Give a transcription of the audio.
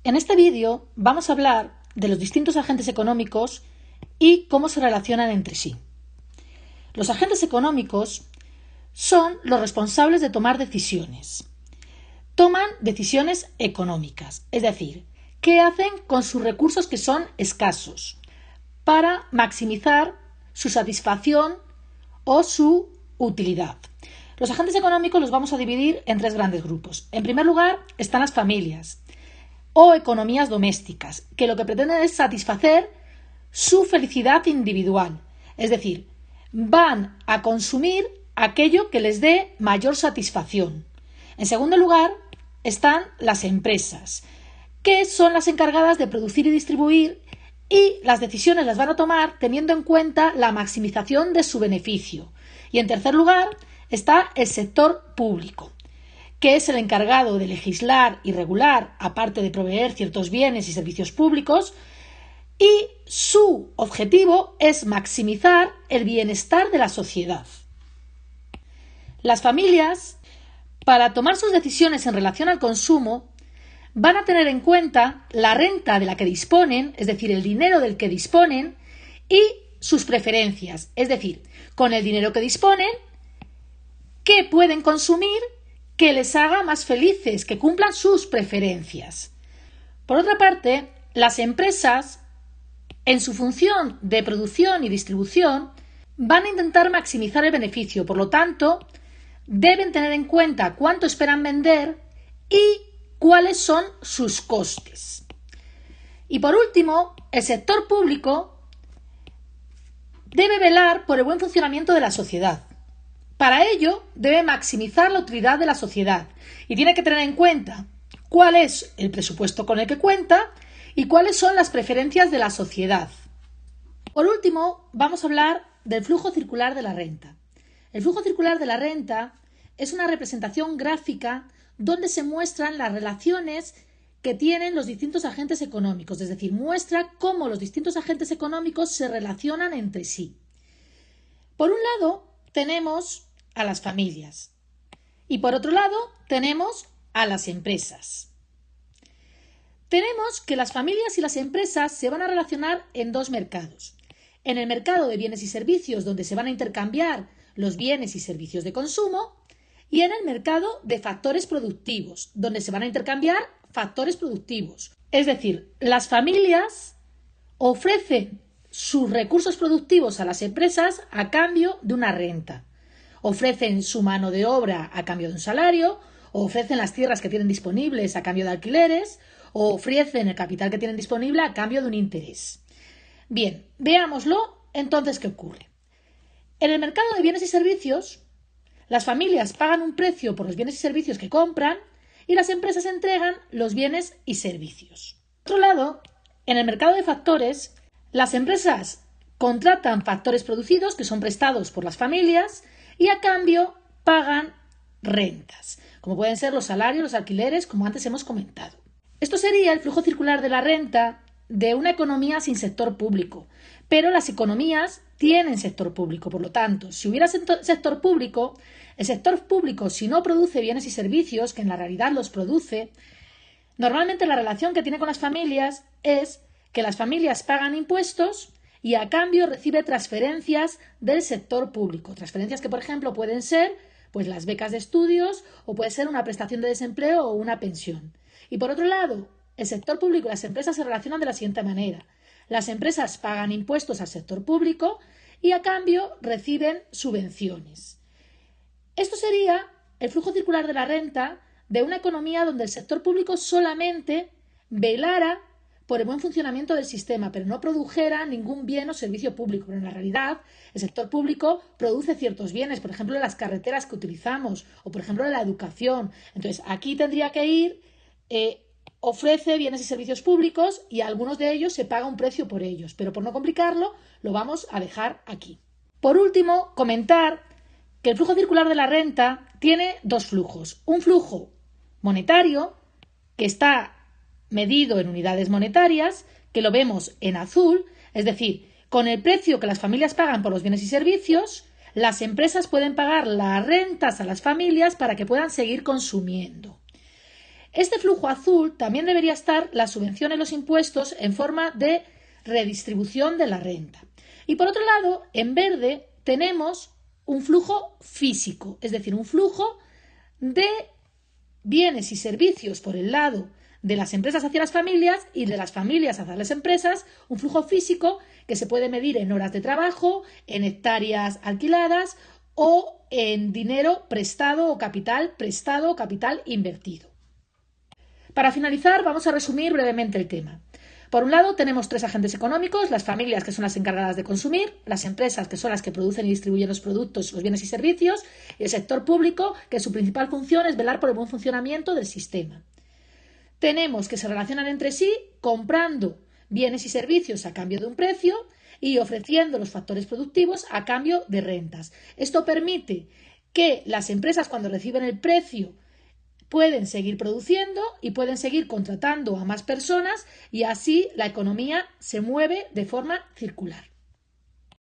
En este vídeo vamos a hablar de los distintos agentes económicos y cómo se relacionan entre sí. Los agentes económicos son los responsables de tomar decisiones. Toman decisiones económicas, es decir, ¿qué hacen con sus recursos que son escasos para maximizar su satisfacción o su utilidad? Los agentes económicos los vamos a dividir en tres grandes grupos. En primer lugar están las familias o economías domésticas, que lo que pretenden es satisfacer su felicidad individual, es decir, van a consumir aquello que les dé mayor satisfacción. En segundo lugar están las empresas, que son las encargadas de producir y distribuir, y las decisiones las van a tomar teniendo en cuenta la maximización de su beneficio. Y en tercer lugar está el sector público, que es el encargado de legislar y regular, aparte de proveer ciertos bienes y servicios públicos, y su objetivo es maximizar el bienestar de la sociedad. Las familias, para tomar sus decisiones en relación al consumo, van a tener en cuenta la renta de la que disponen, es decir, el dinero del que disponen, y sus preferencias, es decir, con el dinero que disponen, qué pueden consumir que les haga más felices, que cumplan sus preferencias. Por otra parte, las empresas, en su función de producción y distribución, van a intentar maximizar el beneficio. Por lo tanto, deben tener en cuenta cuánto esperan vender y cuáles son sus costes. Y por último, el sector público debe velar por el buen funcionamiento de la sociedad. Para ello, debe maximizar la utilidad de la sociedad y tiene que tener en cuenta cuál es el presupuesto con el que cuenta y cuáles son las preferencias de la sociedad. Por último, vamos a hablar del flujo circular de la renta. El flujo circular de la renta es una representación gráfica donde se muestran las relaciones que tienen los distintos agentes económicos, es decir, muestra cómo los distintos agentes económicos se relacionan entre sí. Por un lado, tenemos a las familias y por otro lado tenemos a las empresas. Tenemos que las familias y las empresas se van a relacionar en dos mercados. En el mercado de bienes y servicios, donde se van a intercambiar los bienes y servicios de consumo, y en el mercado de factores productivos, donde se van a intercambiar factores productivos. Es decir, las familias ofrecen sus recursos productivos a las empresas a cambio de una renta. Ofrecen su mano de obra a cambio de un salario, o ofrecen las tierras que tienen disponibles a cambio de alquileres, o ofrecen el capital que tienen disponible a cambio de un interés. Bien, veámoslo entonces qué ocurre. En el mercado de bienes y servicios, las familias pagan un precio por los bienes y servicios que compran y las empresas entregan los bienes y servicios. Por otro lado, en el mercado de factores, las empresas contratan factores producidos que son prestados por las familias y a cambio pagan rentas, como pueden ser los salarios, los alquileres, como antes hemos comentado. Esto sería el flujo circular de la renta de una economía sin sector público, pero las economías tienen sector público. Por lo tanto, si hubiera sector público, el sector público, si no produce bienes y servicios, que en la realidad los produce, normalmente la relación que tiene con las familias es que las familias pagan impuestos y a cambio recibe transferencias del sector público. Transferencias que, por ejemplo, pueden ser pues las becas de estudios o puede ser una prestación de desempleo o una pensión. Y por otro lado, el sector público y las empresas se relacionan de la siguiente manera. Las empresas pagan impuestos al sector público y a cambio reciben subvenciones. Esto sería el flujo circular de la renta de una economía donde el sector público solamente velara por el buen funcionamiento del sistema, pero no produjera ningún bien o servicio público. Pero en la realidad, el sector público produce ciertos bienes, por ejemplo, las carreteras que utilizamos o, por ejemplo, la educación. Entonces, aquí tendría que ir, ofrece bienes y servicios públicos y a algunos de ellos se paga un precio por ellos, pero por no complicarlo, lo vamos a dejar aquí. Por último, comentar que el flujo circular de la renta tiene dos flujos. Un flujo monetario, que está medido en unidades monetarias, que lo vemos en azul, es decir, con el precio que las familias pagan por los bienes y servicios, las empresas pueden pagar las rentas a las familias para que puedan seguir consumiendo. Este flujo azul también debería estar las subvenciones, los impuestos en forma de redistribución de la renta. Y por otro lado, en verde tenemos un flujo físico, es decir, un flujo de bienes y servicios por el lado de las empresas hacia las familias y de las familias hacia las empresas, un flujo físico que se puede medir en horas de trabajo, en hectáreas alquiladas o en dinero prestado o capital invertido. Para finalizar, vamos a resumir brevemente el tema. Por un lado, tenemos tres agentes económicos: las familias, que son las encargadas de consumir; las empresas, que son las que producen y distribuyen los productos, los bienes y servicios; y el sector público, que su principal función es velar por el buen funcionamiento del sistema. Tenemos que se relacionan entre sí comprando bienes y servicios a cambio de un precio y ofreciendo los factores productivos a cambio de rentas. Esto permite que las empresas, cuando reciben el precio, pueden seguir produciendo y pueden seguir contratando a más personas, y así la economía se mueve de forma circular.